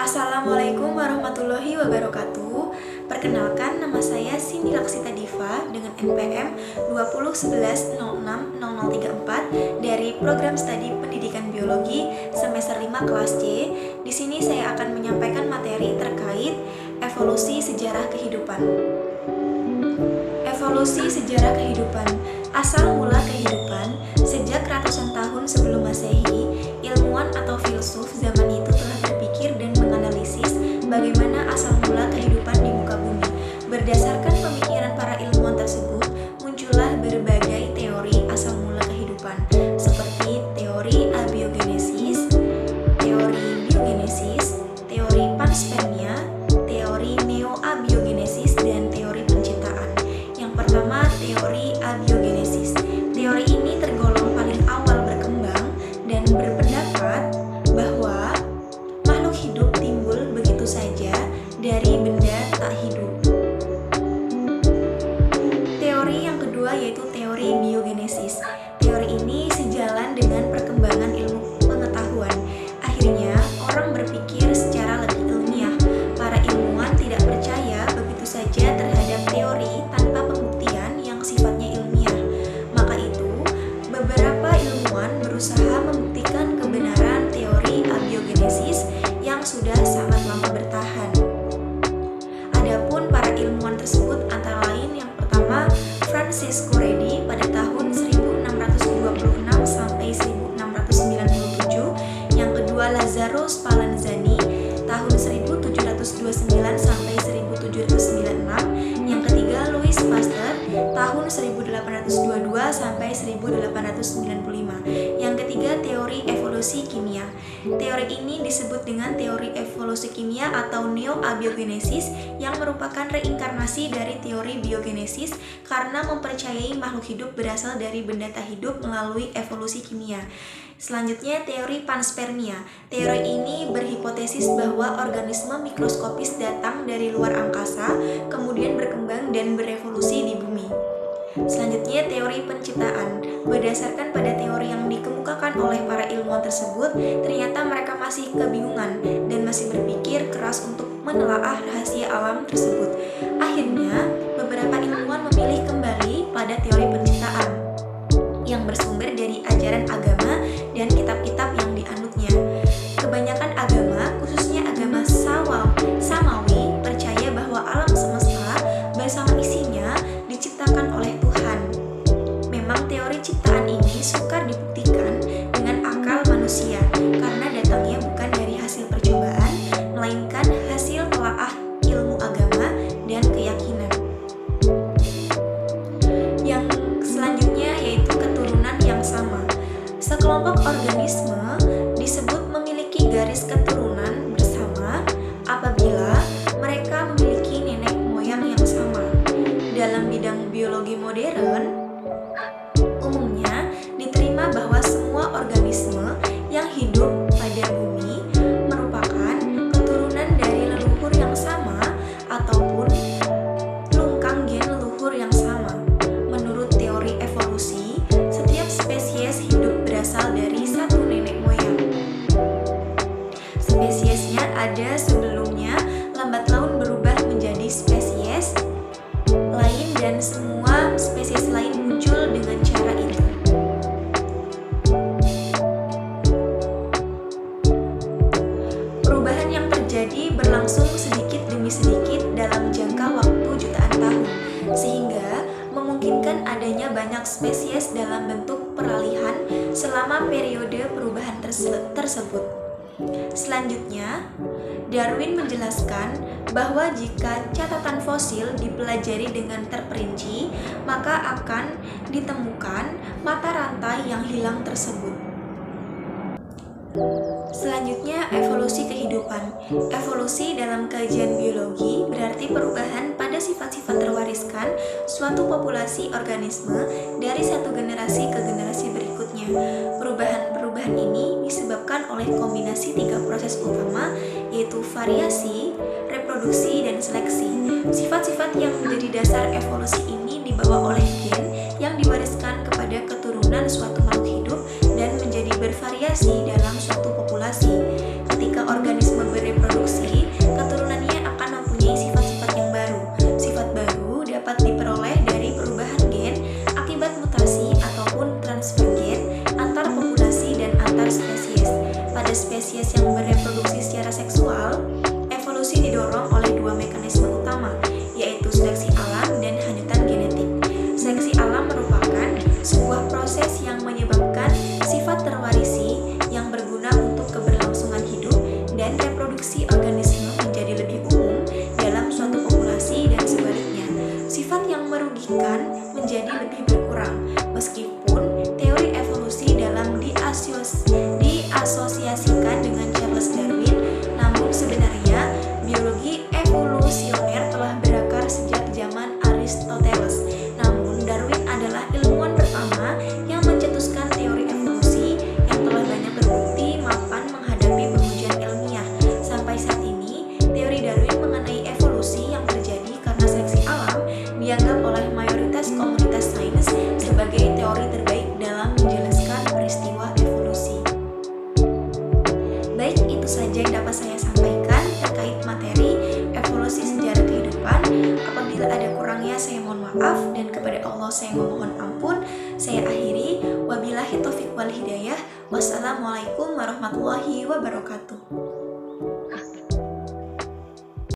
Assalamualaikum warahmatullahi wabarakatuh. Perkenalkan, nama saya Cindy Laksita Diva dengan NPM 2011060034 dari Program Studi Pendidikan Biologi semester 5 kelas C. Di sini saya akan menyampaikan materi terkait evolusi sejarah kehidupan. Evolusi sejarah kehidupan. Asal mula kehidupan, sejak ratusan tahun sebelum Masehi, ilmuwan atau filsuf zaman itu telah berpikir dan menganalisis bagaimana asal mula kehidupan di muka bumi. Berdasarkan pemikiran para ilmuwan tersebut, muncullah berbagai teori asal mula kehidupan, seperti teori abiogenesis, teori biogenesis, teori panspermia, teori neoabiogenesis, dan teori penciptaan. Yang pertama, teori abiogenesis. Teori ini tergolong paling awal berkembang dan berpendapat bahwa makhluk hidup timbul begitu saja dari benda tak hidup. Teori yang kedua yaitu teori biogenesis. Teori ini sejalan dengan perkembangan ilmu pengetahuan. Akhirnya, orang berpikir secara lebih ilmiah. Para ilmuwan tidak percaya begitu saja terhadap teori tanpa pembuktian yang sifatnya ilmiah. Maka itu, beberapa ilmuwan berusaha membuktikan kebenaran teori abiogenesis yang sudah sangat lama bertahan. Adapun para ilmuwan tersebut antara lain yang pertama Francisco Redi pada tahun 1626 sampai 1697, yang kedua Lazzaro Spallanzani tahun 1729 sampai 1796, yang ketiga Louis Pasteur tahun 1822 sampai 1895. Yang ketiga teori evolusi kimia. Teori ini disebut dengan teori evolusi kimia atau neoabiogenesis yang merupakan reinkarnasi dari teori biogenesis karena mempercayai makhluk hidup berasal dari benda tak hidup melalui evolusi kimia. Selanjutnya teori panspermia. Teori ini berhipotesis bahwa organisme mikroskopis datang dari luar angkasa, kemudian berkembang dan berevolusi di bumi. Selanjutnya teori penciptaan. Berdasarkan pada teori yang dikemukakan oleh para ilmuwan tersebut, ternyata mereka masih kebingungan dan masih berpikir keras untuk menelaah rahasia alam tersebut. Akhirnya, beberapa ilmuwan memilih kembali pada teori penciptaan yang bersumber dari ajaran agama dan kitab-kitab yang dianutnya. Kebanyakan agama, khususnya agama Samawi, percaya bahwa alam semesta bersama isinya diciptakan oleh Tuhan. Memang teori ciptaan ini sukar dibuktikan dengan akal manusia karena datangnya bukan dari hasil percobaan, melainkan hasil telaah ilmu agama dan keyakinan. Yang selanjutnya yaitu keturunan yang sama. Sekelompok organisme disebut memiliki garis keturunan bersama apabila mereka memiliki nenek moyang yang sama. Dalam bidang biologi modern, umumnya diterima bahwa semua organisme yang hidup pada bumi merupakan keturunan dari leluhur yang sama ataupun lungkang gen leluhur yang sama. Menurut teori evolusi, setiap spesies hidup berasal dari satu nenek moyang. Spesiesnya ada sebelumnya, lambat laun berubah menjadi spesies lain dan semua spesies lain muncul dengan cara itu. Perubahan yang terjadi berlangsung sedikit demi sedikit dalam jangka waktu jutaan tahun, sehingga memungkinkan adanya banyak spesies dalam bentuk peralihan selama periode perubahan tersebut. Selanjutnya, Darwin menjelaskan bahwa jika catatan fosil dipelajari dengan terperinci, maka akan ditemukan mata rantai yang hilang tersebut. Selanjutnya, evolusi kehidupan. Evolusi dalam kajian biologi berarti perubahan pada sifat-sifat terwariskan suatu populasi organisme dari satu generasi ke generasi berikutnya. Perubahan-perubahan ini disebabkan oleh kombinasi tiga proses utama, yaitu variasi, reproduksi, dan seleksi. Sifat-sifat yang menjadi dasar evolusi ini dibawa oleh gen yang diwariskan kepada keturunan suatu makhluk hidup dan menjadi bervariasi dalam suatu populasi. Ketika organisme bereproduksi, keturunannya akan mempunyai sifat-sifat yang baru. Sifat baru dapat diperoleh dari perubahan gen akibat mutasi ataupun transfer gen antar populasi dan antar spesies. Pada spesies yang bereproduksi secara seksual, evolusi didorong oleh dua mekanisme utama, yaitu seleksi alam dan hanyutan genetik. Seleksi alam merupakan sebuah proses yang menyebabkan sifat terwarisi yang berguna untuk keberlangsungan hidup dan reproduksi organisme menjadi lebih umum dalam suatu populasi dan sebaliknya. Sifat yang merugikan menjadi lebih berkurang, meskipun teori evolusi dalam diasosiasikan dengan Charles Darwin, namun sebenarnya biologi evolusioner telah berakar sejak zaman Aristoteles. Namun Darwin adalah ilmuwan pertama yang mencetuskan teori evolusi yang telah banyak berbukti mapan menghadapi pengujian ilmiah. Sampai saat ini, teori Darwin mengenai evolusi yang terjadi karena seleksi alam dianggap oleh mayoritas komunitas sains sebagai teori terbaik dalam menjelaskan peristiwa evolusi. Baik, itu saja yang dapat saya sampaikan terkait materi evolusi sejarah kehidupan. Apabila ada kurangnya saya mohon maaf, dan kepada Allah saya memohon ampun. Saya akhiri, wabillahi taufiq wal hidayah. Wassalamualaikum warahmatullahi wabarakatuh.